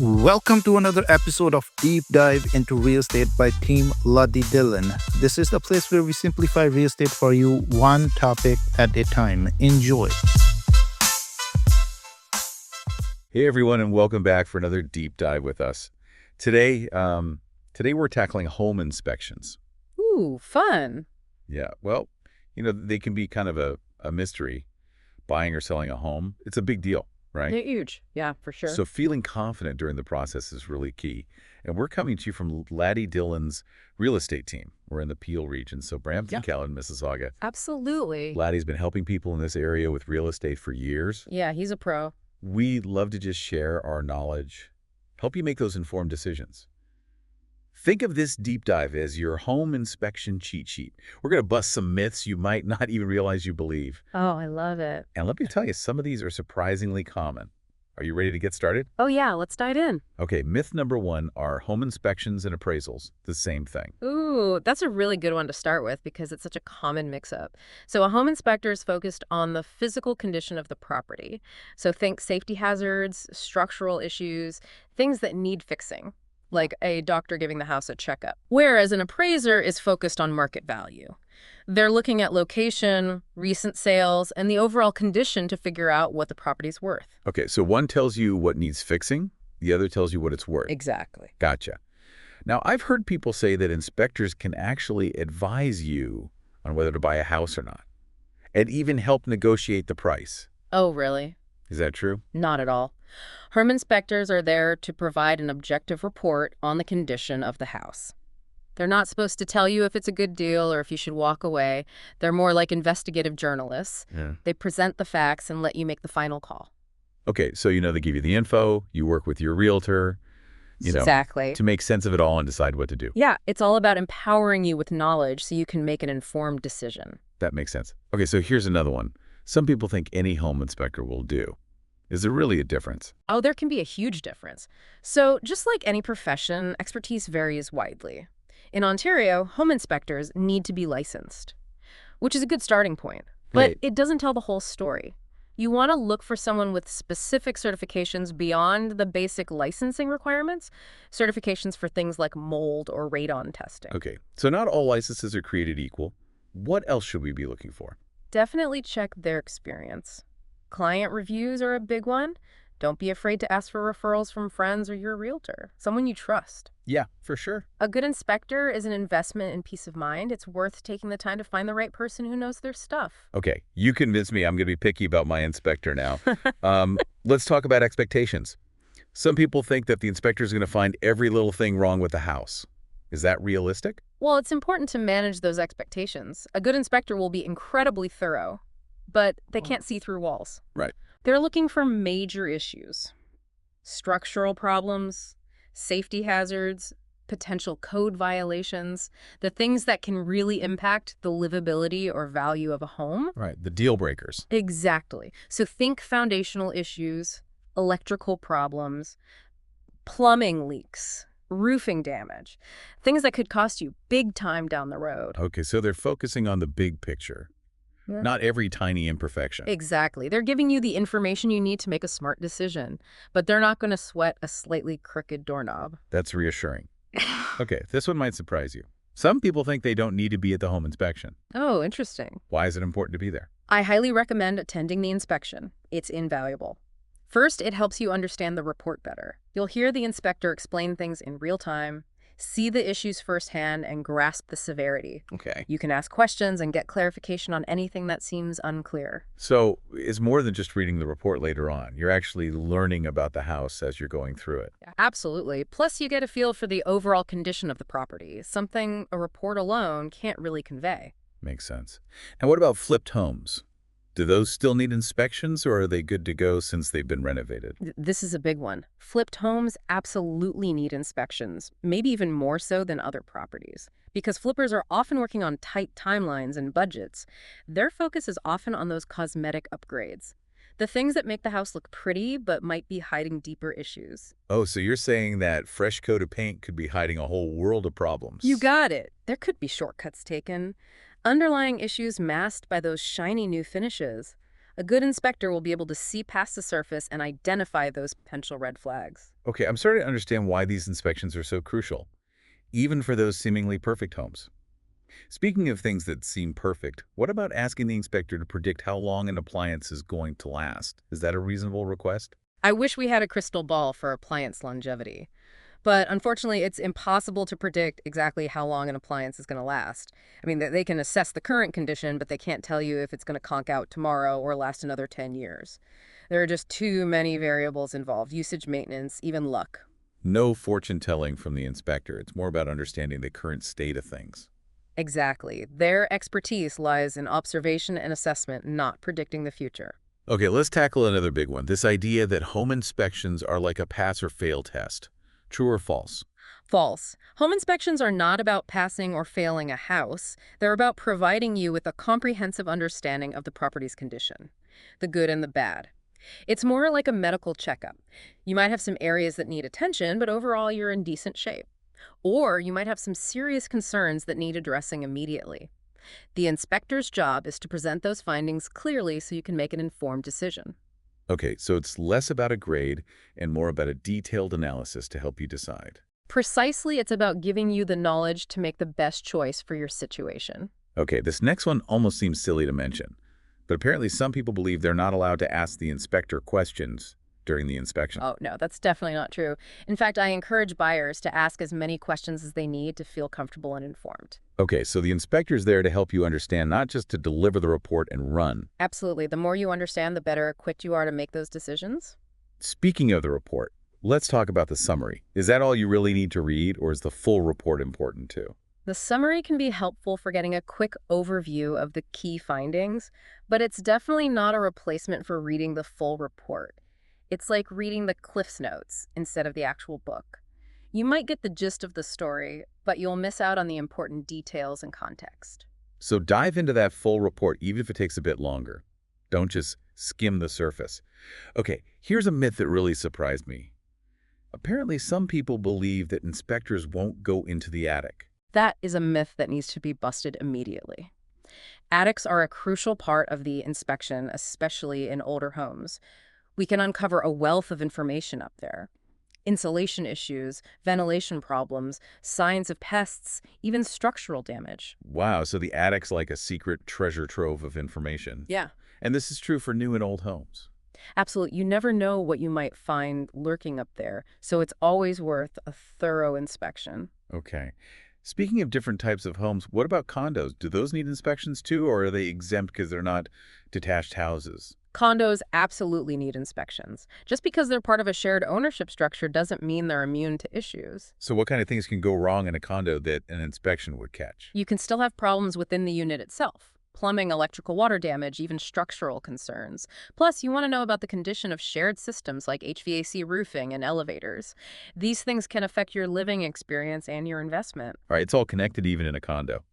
Welcome to another episode of Deep Dive into Real Estate by Team Luddy Dillon. This is the place where we simplify real estate for you, one topic at a time. Enjoy. Hey everyone, and welcome back for another deep dive with us. Today we're tackling home inspections. Ooh, fun. Yeah, well, they can be kind of a mystery. Buying or selling a home, it's a big deal, right? They're huge. Yeah, for sure. So feeling confident during the process is really key. And we're coming to you from Laddie Dillon's real estate team. We're in the Peel region, so Brampton, Caledon, Mississauga. Absolutely. Laddie's been helping people in this area with real estate for years. Yeah, he's a pro. We love to just share our knowledge, help you make those informed decisions. Think of this deep dive as your home inspection cheat sheet. We're going to bust some myths you might not even realize you believe. Oh, I love it. And let me tell you, some of these are surprisingly common. Are you ready to get started? Oh, yeah, let's dive in. Okay, myth number one are home inspections and appraisals the same thing. Ooh, that's a really good one to start with because it's such a common mix-up. So a home inspector is focused on the physical condition of the property. So think safety hazards, structural issues, things that need fixing, like a doctor giving the house a checkup. Whereas an appraiser is focused on market value. They're looking at location, recent sales, and the overall condition to figure out what the property's worth. Okay, so one tells you what needs fixing, the other tells you what it's worth. Exactly. Gotcha. Now, I've heard people say that inspectors can actually advise you on whether to buy a house or not, and even help negotiate the price. Oh, really? Is that true? Not at all. Home inspectors are there to provide an objective report on the condition of the house. They're not supposed to tell you if it's a good deal or if you should walk away. They're more like investigative journalists. Yeah. They present the facts and let you make the final call. Okay, so they give you the info, you work with your realtor, Exactly. to make sense of it all and decide what to do. Yeah, it's all about empowering you with knowledge so you can make an informed decision. That makes sense. Okay, so here's another one. Some people think any home inspector will do. Is there really a difference? Oh, there can be a huge difference. So just like any profession, expertise varies widely. In Ontario, home inspectors need to be licensed, which is a good starting point. But Right. it doesn't tell the whole story. You want to look for someone with specific certifications beyond the basic licensing requirements, certifications for things like mold or radon testing. Okay, so not all licenses are created equal. What else should we be looking for? Definitely check their experience. Client reviews are a big one. Don't be afraid to ask for referrals from friends or your realtor, someone you trust. Yeah, for sure. A good inspector is an investment in peace of mind. It's worth taking the time to find the right person who knows their stuff. Okay, you convinced me I'm going to be picky about my inspector now. Let's talk about expectations. Some people think that the inspector is going to find every little thing wrong with the house. Is that realistic? Well, it's important to manage those expectations. A good inspector will be incredibly thorough, but they can't see through walls. Right. They're looking for major issues, structural problems, safety hazards, potential code violations, the things that can really impact the livability or value of a home. Right, the deal breakers. Exactly. So think foundational issues, electrical problems, plumbing leaks, roofing damage, things that could cost you big time down the road. Okay, so they're focusing on the big picture, not every tiny imperfection. Exactly. They're giving you the information you need to make a smart decision, but they're not going to sweat a slightly crooked doorknob. That's reassuring. Okay, this one might surprise you. Some people think they don't need to be at the home inspection. Oh, interesting. Why is it important to be there? I highly recommend attending the inspection. It's invaluable. First, it helps you understand the report better. You'll hear the inspector explain things in real time, see the issues firsthand, and grasp the severity. Okay. You can ask questions and get clarification on anything that seems unclear. So it's more than just reading the report later on. You're actually learning about the house as you're going through it. Absolutely. Plus, you get a feel for the overall condition of the property, something a report alone can't really convey. Makes sense. Now, what about flipped homes? Do those still need inspections, or are they good to go since they've been renovated? This is a big one. Flipped homes absolutely need inspections, maybe even more so than other properties. Because flippers are often working on tight timelines and budgets, their focus is often on those cosmetic upgrades. The things that make the house look pretty but might be hiding deeper issues. Oh, so you're saying that fresh coat of paint could be hiding a whole world of problems. You got it. There could be shortcuts taken. Underlying issues masked by those shiny new finishes. A good inspector will be able to see past the surface and identify those potential red flags. Okay, I'm starting to understand why these inspections are so crucial, even for those seemingly perfect homes. Speaking of things that seem perfect, what about asking the inspector to predict how long an appliance is going to last? Is that a reasonable request? I wish we had a crystal ball for appliance longevity. But unfortunately, it's impossible to predict exactly how long an appliance is going to last. I mean, they can assess the current condition, but they can't tell you if it's going to conk out tomorrow or last another 10 years. There are just too many variables involved: usage, maintenance, even luck. No fortune-telling from the inspector. It's more about understanding the current state of things. Exactly. Their expertise lies in observation and assessment, not predicting the future. Okay, let's tackle another big one. This idea that home inspections are like a pass or fail test. True or false? False. Home inspections are not about passing or failing a house. They're about providing you with a comprehensive understanding of the property's condition, the good and the bad. It's more like a medical checkup. You might have some areas that need attention, but overall you're in decent shape. Or you might have some serious concerns that need addressing immediately. The inspector's job is to present those findings clearly so you can make an informed decision. Okay, so it's less about a grade and more about a detailed analysis to help you decide. Precisely, it's about giving you the knowledge to make the best choice for your situation. Okay, this next one almost seems silly to mention, but apparently some people believe they're not allowed to ask the inspector questions during the inspection. Oh, no, that's definitely not true. In fact, I encourage buyers to ask as many questions as they need to feel comfortable and informed. Okay, so the inspector's there to help you understand, not just to deliver the report and run. Absolutely. The more you understand, the better equipped you are to make those decisions. Speaking of the report, let's talk about the summary. Is that all you really need to read, or is the full report important too? The summary can be helpful for getting a quick overview of the key findings, but it's definitely not a replacement for reading the full report. It's like reading the Cliff's Notes instead of the actual book. You might get the gist of the story, but you'll miss out on the important details and context. So dive into that full report, even if it takes a bit longer. Don't just skim the surface. Okay, here's a myth that really surprised me. Apparently, some people believe that inspectors won't go into the attic. That is a myth that needs to be busted immediately. Attics are a crucial part of the inspection, especially in older homes. We can uncover a wealth of information up there. Insulation issues, ventilation problems, signs of pests, even structural damage. Wow, so the attic's like a secret treasure trove of information. Yeah, And this is true for new and old homes. absolutely. You never know what you might find lurking up there, so it's always worth a thorough inspection. Okay. Speaking of different types of homes, what about condos? Do those need inspections too, or are they exempt because they're not detached houses? Condos absolutely need inspections. Just because they're part of a shared ownership structure doesn't mean they're immune to issues. So what kind of things can go wrong in a condo that an inspection would catch? You can still have problems within the unit itself: plumbing, electrical water damage, even structural concerns. Plus, you want to know about the condition of shared systems like HVAC roofing and elevators. These things can affect your living experience and your investment. All right, it's all connected even in a condo.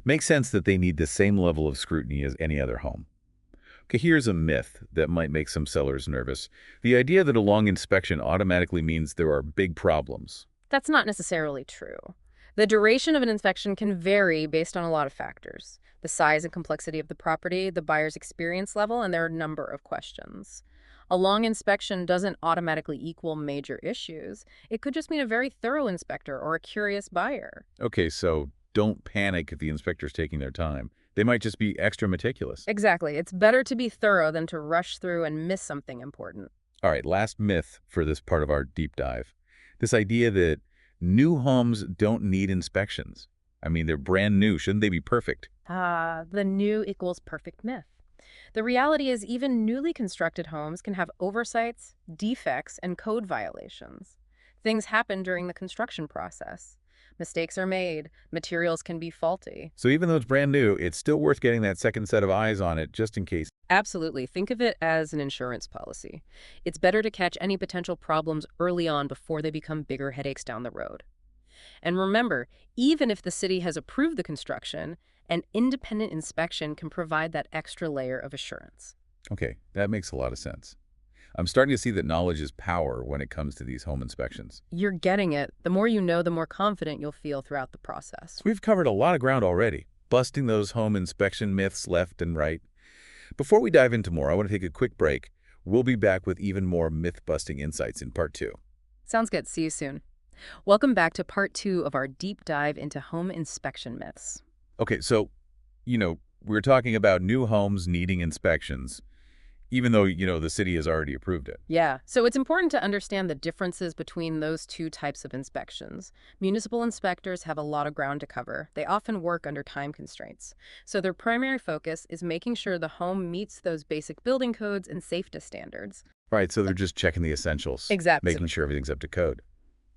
Makes sense that they need the same level of scrutiny as any other home. Okay, here's a myth that might make some sellers nervous. The idea that a long inspection automatically means there are big problems. That's not necessarily true. The duration of an inspection can vary based on a lot of factors: the size and complexity of the property, the buyer's experience level, and their number of questions. A long inspection doesn't automatically equal major issues. It could just mean a very thorough inspector or a curious buyer. Okay, so don't panic if the inspector's taking their time. They might just be extra meticulous. Exactly. It's better to be thorough than to rush through and miss something important. All right, last myth for this part of our deep dive. This idea that new homes don't need inspections. I mean, they're brand new. Shouldn't they be perfect? The new equals perfect myth. The reality is even newly constructed homes can have oversights, defects, and code violations. Things happen during the construction process. Mistakes are made, materials can be faulty. So even though it's brand new, it's still worth getting that second set of eyes on it just in case. Absolutely. Think of it as an insurance policy. It's better to catch any potential problems early on before they become bigger headaches down the road. And remember, even if the city has approved the construction, an independent inspection can provide that extra layer of assurance. Okay, that makes a lot of sense. I'm starting to see that knowledge is power when it comes to these home inspections. You're getting it. The more you know, the more confident you'll feel throughout the process. So we've covered a lot of ground already, busting those home inspection myths left and right. Before we dive into more, I want to take a quick break. We'll be back with even more myth-busting insights in part 2. Sounds good. See you soon. Welcome back to part 2 of our deep dive into home inspection myths. Okay, so, we're talking about new homes needing inspections, even though, the city has already approved it. Yeah, so it's important to understand the differences between those two types of inspections. Municipal inspectors have a lot of ground to cover. They often work under time constraints. So their primary focus is making sure the home meets those basic building codes and safety standards. Right, so they're just checking the essentials. Exactly. Making sure everything's up to code.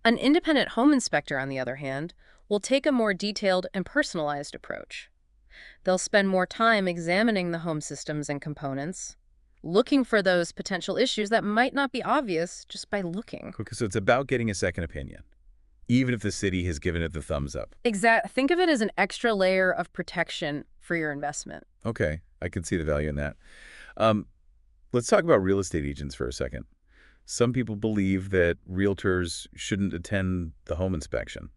An independent home inspector, on the other hand, will take a more detailed and personalized approach. They'll spend more time examining the home systems and components, looking for those potential issues that might not be obvious just by looking. Okay, so it's about getting a second opinion, even if the city has given it the thumbs up. Think of it as an extra layer of protection for your investment. Okay, I can see the value in that. Let's talk about real estate agents for a second. Some people believe that realtors shouldn't attend the home inspection.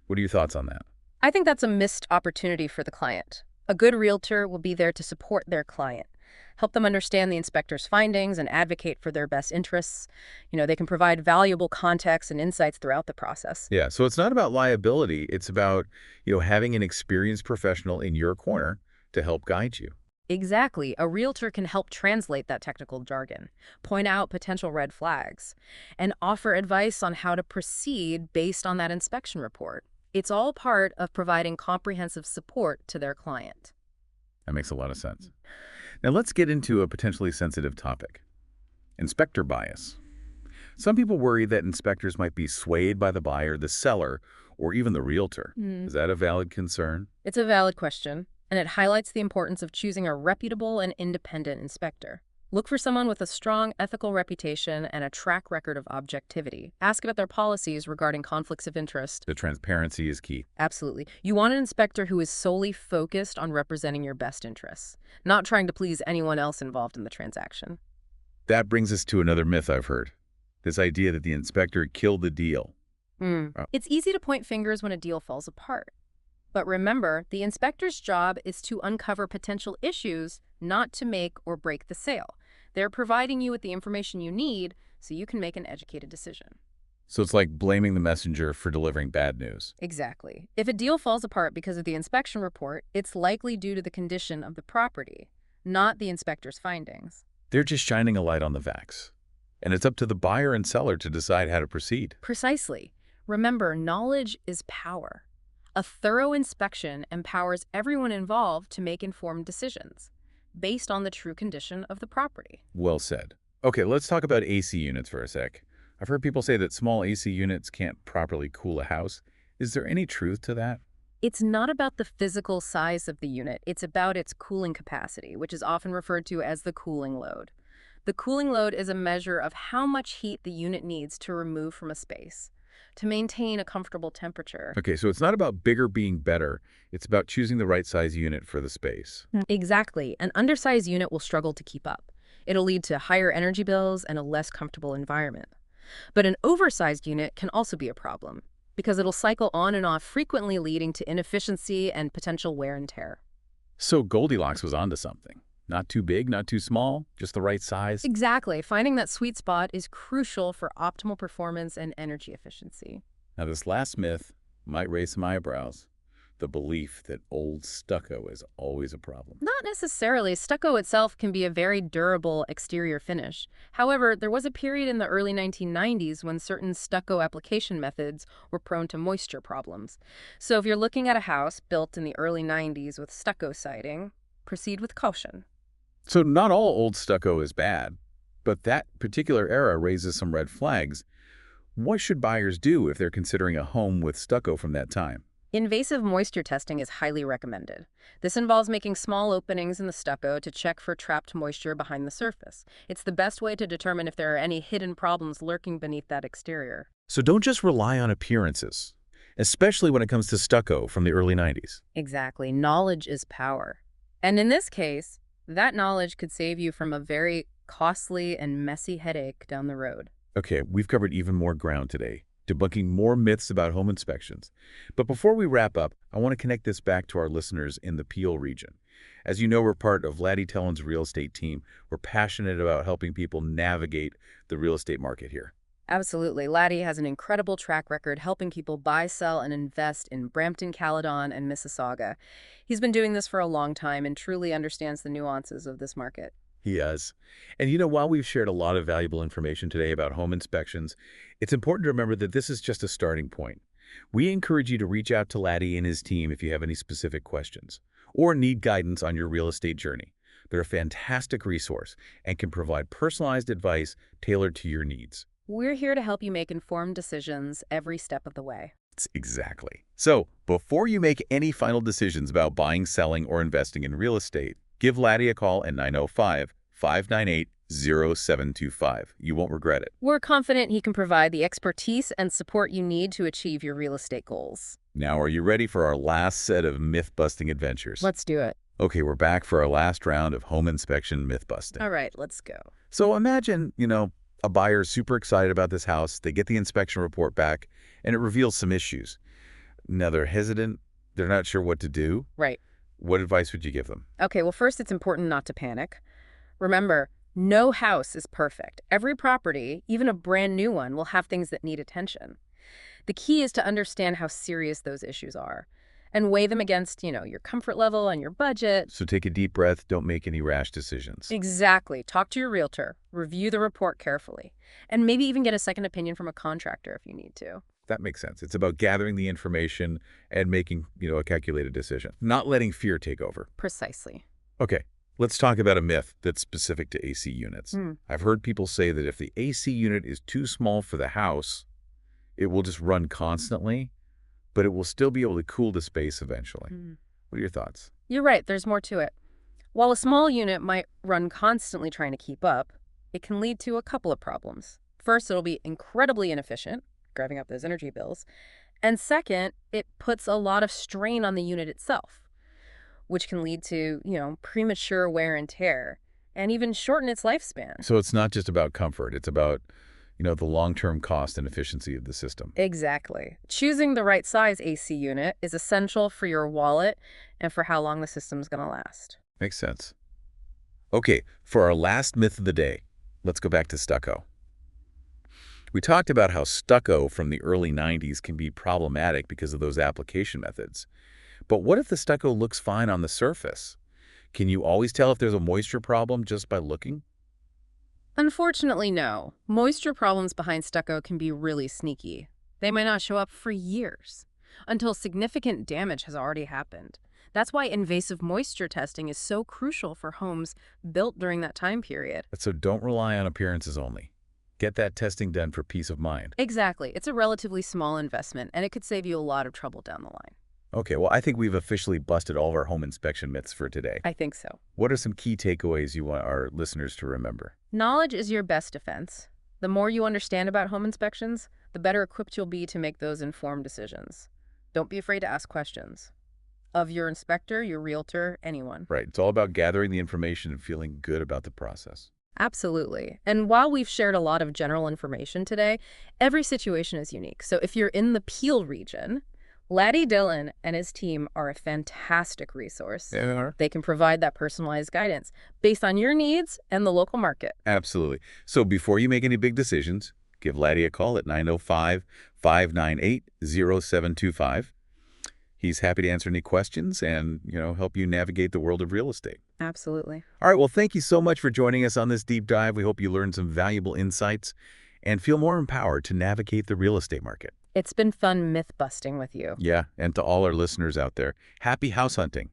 What are your thoughts on that? I think that's a missed opportunity for the client. A good realtor will be there to support their client, help them understand the inspector's findings and advocate for their best interests. They can provide valuable context and insights throughout the process. Yeah, so it's not about liability. It's about, having an experienced professional in your corner to help guide you. Exactly. A realtor can help translate that technical jargon, point out potential red flags, and offer advice on how to proceed based on that inspection report. It's all part of providing comprehensive support to their client. That makes a lot of sense. Now let's get into a potentially sensitive topic. Inspector bias. Some people worry that inspectors might be swayed by the buyer, the seller, or even the realtor. Is that a valid concern? It's a valid question, and it highlights the importance of choosing a reputable and independent inspector. Look for someone with a strong ethical reputation and a track record of objectivity. Ask about their policies regarding conflicts of interest. The transparency is key. Absolutely. You want an inspector who is solely focused on representing your best interests, not trying to please anyone else involved in the transaction. That brings us to another myth I've heard. This idea that the inspector killed the deal. It's easy to point fingers when a deal falls apart. But remember, the inspector's job is to uncover potential issues, not to make or break the sale. They're providing you with the information you need so you can make an educated decision. So it's like blaming the messenger for delivering bad news. Exactly. If a deal falls apart because of the inspection report, it's likely due to the condition of the property, not the inspector's findings. They're just shining a light on the facts. And it's up to the buyer and seller to decide how to proceed. Precisely. Remember, knowledge is power. A thorough inspection empowers everyone involved to make informed decisions based on the true condition of the property. Well said. Okay, let's talk about AC units for a sec. I've heard people say that small AC units can't properly cool a house. Is there any truth to that? It's not about the physical size of the unit. It's about its cooling capacity, which is often referred to as the cooling load. The cooling load is a measure of how much heat the unit needs to remove from a space to maintain a comfortable temperature. Okay, so it's not about bigger being better. It's about choosing the right size unit for the space. Exactly. An undersized unit will struggle to keep up. It'll lead to higher energy bills and a less comfortable environment. But an oversized unit can also be a problem because it'll cycle on and off, frequently leading to inefficiency and potential wear and tear. So Goldilocks was onto something. Not too big, not too small, just the right size. Exactly. Finding that sweet spot is crucial for optimal performance and energy efficiency. Now, this last myth might raise some eyebrows. The belief that old stucco is always a problem. Not necessarily. Stucco itself can be a very durable exterior finish. However, there was a period in the early 1990s when certain stucco application methods were prone to moisture problems. So if you're looking at a house built in the early 90s with stucco siding, proceed with caution. So not all old stucco is bad, but that particular era raises some red flags. What should buyers do if they're considering a home with stucco from that time? Invasive moisture testing is highly recommended. This involves making small openings in the stucco to check for trapped moisture behind the surface. It's the best way to determine if there are any hidden problems lurking beneath that exterior. So don't just rely on appearances, especially when it comes to stucco from the early 90s. Exactly. Knowledge is power. And in this case, that knowledge could save you from a very costly and messy headache down the road. Okay, we've covered even more ground today, debunking more myths about home inspections. But before we wrap up, I want to connect this back to our listeners in the Peel region. As you know, we're part of Laddie Tellin's real estate team. We're passionate about helping people navigate the real estate market here. Absolutely. Laddie has an incredible track record helping people buy, sell, and invest in Brampton, Caledon, and Mississauga. He's been doing this for a long time and truly understands the nuances of this market. He has. And while we've shared a lot of valuable information today about home inspections, it's important to remember that this is just a starting point. We encourage you to reach out to Laddie and his team if you have any specific questions or need guidance on your real estate journey. They're a fantastic resource and can provide personalized advice tailored to your needs. We're here to help you make informed decisions every step of the way. Exactly. So, before you make any final decisions about buying, selling, or investing in real estate, give Laddie a call at 905-598-0725. You won't regret it. We're confident he can provide the expertise and support you need to achieve your real estate goals. Now, are you ready for our last set of myth-busting adventures? Let's do it. Okay, we're back for our last round of home inspection myth-busting. All right, let's go. So imagine, a buyer's super excited about this house. They get the inspection report back, and it reveals some issues. Now, they're hesitant. They're not sure what to do. Right. What advice would you give them? Okay, well, first, it's important not to panic. Remember, no house is perfect. Every property, even a brand new one, will have things that need attention. The key is to understand how serious those issues are and weigh them against, your comfort level and your budget. So take a deep breath. Don't make any rash decisions. Exactly. Talk to your realtor, review the report carefully, and maybe even get a second opinion from a contractor if you need to. That makes sense. It's about gathering the information and making, a calculated decision, not letting fear take over. Precisely. Okay, let's talk about a myth that's specific to AC units. I've heard people say that if the AC unit is too small for the house, it will just run constantly, but it will still be able to cool the space eventually. What are your thoughts? You're right. There's more to it. While a small unit might run constantly trying to keep up, it can lead to a couple of problems. First, it'll be incredibly inefficient, driving up those energy bills. And second, it puts a lot of strain on the unit itself, which can lead to, premature wear and tear and even shorten its lifespan. So it's not just about comfort. It's about, the long-term cost and efficiency of the system. Exactly. Choosing the right size AC unit is essential for your wallet and for how long the system's going to last. Makes sense. Okay, for our last myth of the day, let's go back to stucco. We talked about how stucco from the early 90s can be problematic because of those application methods. But what if the stucco looks fine on the surface? Can you always tell if there's a moisture problem just by looking? Unfortunately, no. Moisture problems behind stucco can be really sneaky. They might not show up for years, until significant damage has already happened. That's why invasive moisture testing is so crucial for homes built during that time period. So don't rely on appearances only. Get that testing done for peace of mind. Exactly. It's a relatively small investment, and it could save you a lot of trouble down the line. Okay, well, I think we've officially busted all of our home inspection myths for today. I think so. What are some key takeaways you want our listeners to remember? Knowledge is your best defense. The more you understand about home inspections, the better equipped you'll be to make those informed decisions. Don't be afraid to ask questions of your inspector, your realtor, anyone. Right. It's all about gathering the information and feeling good about the process. Absolutely. And while we've shared a lot of general information today, every situation is unique. So if you're in the Peel region, Laddie Dillon and his team are a fantastic resource. They are? They can provide that personalized guidance based on your needs and the local market. Absolutely. So before you make any big decisions, give Laddie a call at 905-598-0725. He's happy to answer any questions and, help you navigate the world of real estate. Absolutely. All right. Well, thank you so much for joining us on this deep dive. We hope you learned some valuable insights and feel more empowered to navigate the real estate market. It's been fun myth-busting with you. Yeah, and to all our listeners out there, happy house hunting.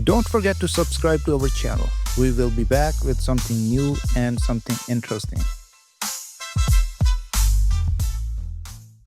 Don't forget to subscribe to our channel. We will be back with something new and something interesting.